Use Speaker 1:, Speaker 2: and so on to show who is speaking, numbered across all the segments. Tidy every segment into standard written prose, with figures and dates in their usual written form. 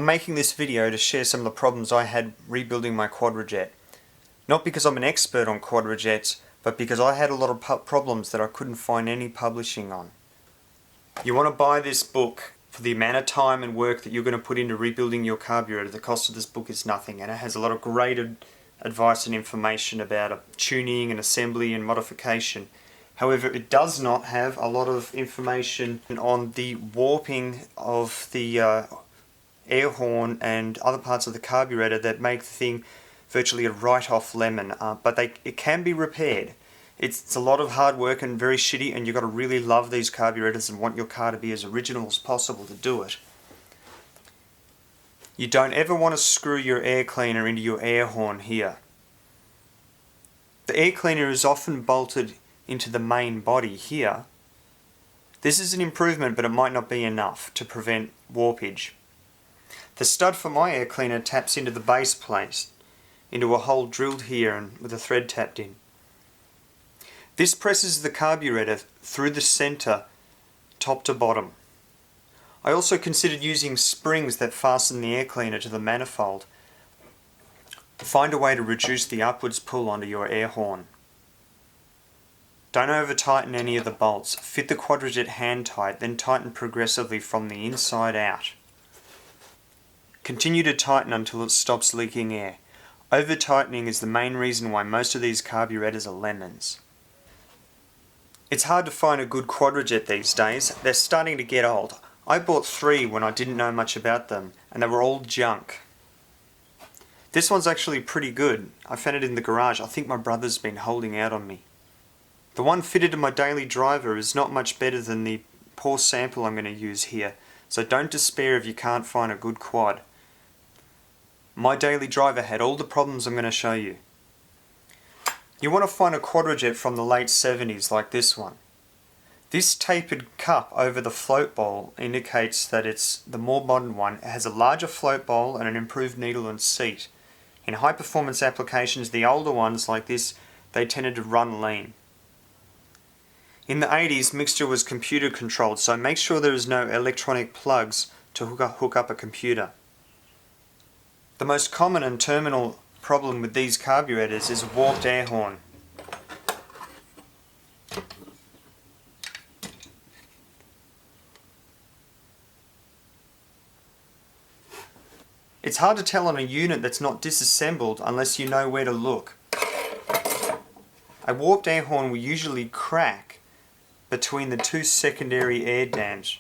Speaker 1: I'm making this video to share some of the problems I had rebuilding my Quadrajet. Not because I'm an expert on Quadrajets, but because I had a lot of problems that I couldn't find any publishing on. You want to buy this book for the amount of time and work that you're going to put into rebuilding your carburetor. The cost of this book is nothing, and it has a lot of great advice and information about tuning and assembly and modification. However, it does not have a lot of information on the warping of the air horn and other parts of the carburetor that make the thing virtually a write-off lemon, but it can be repaired. It's a lot of hard work and very shitty, and you've got to really love these carburetors and want your car to be as original as possible to do it. You don't ever want to screw your air cleaner into your air horn here. The air cleaner is often bolted into the main body here. This is an improvement, but it might not be enough to prevent warpage. The stud for my air cleaner taps into the base plate, into a hole drilled here and with a thread tapped in. This presses the carburetor through the center, top to bottom. I also considered using springs that fasten the air cleaner to the manifold. Find a way to reduce the upwards pull onto your air horn. Don't over tighten any of the bolts. Fit the Quadrajet hand tight, then tighten progressively from the inside out. Continue to tighten until it stops leaking air. Over tightening is the main reason why most of these carburetors are lemons. It's hard to find a good Quadrajet these days. They're starting to get old. I bought 3 when I didn't know much about them, and they were all junk. This one's actually pretty good. I found it in the garage. I think my brother's been holding out on me. The one fitted in my daily driver is not much better than the poor sample I'm going to use here, so don't despair if you can't find a good quad. My daily driver had all the problems I'm going to show you. You want to find a Quadrajet from the late 70s like this one. This tapered cup over the float bowl indicates that it's the more modern one. It has a larger float bowl and an improved needle and seat. In high performance applications, the older ones like this, they tended to run lean. In the 80s, mixture was computer controlled, so make sure there is no electronic plugs to hook up a computer. The most common and terminal problem with these carburetors is a warped air horn. It's hard to tell on a unit that's not disassembled unless you know where to look. A warped air horn will usually crack between the 2 secondary air dams.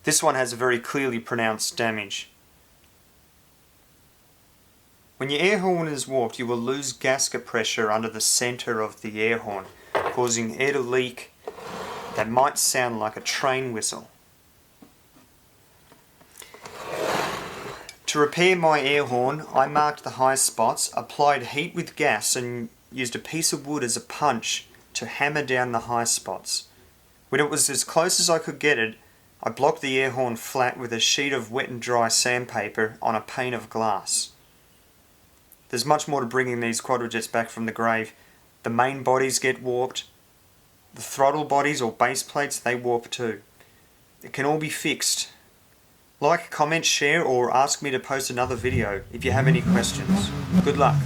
Speaker 1: This one has a very clearly pronounced damage. When your air horn is warped, you will lose gasket pressure under the center of the air horn, causing air to leak that might sound like a train whistle. To repair my air horn, I marked the high spots, applied heat with gas and used a piece of wood as a punch to hammer down the high spots. When it was as close as I could get it, I blocked the air horn flat with a sheet of wet and dry sandpaper on a pane of glass. There's much more to bringing these Quadrajets back from the grave. The main bodies get warped. The throttle bodies or base plates, they warp too. It can all be fixed. Like, comment, share, or ask me to post another video if you have any questions. Good luck.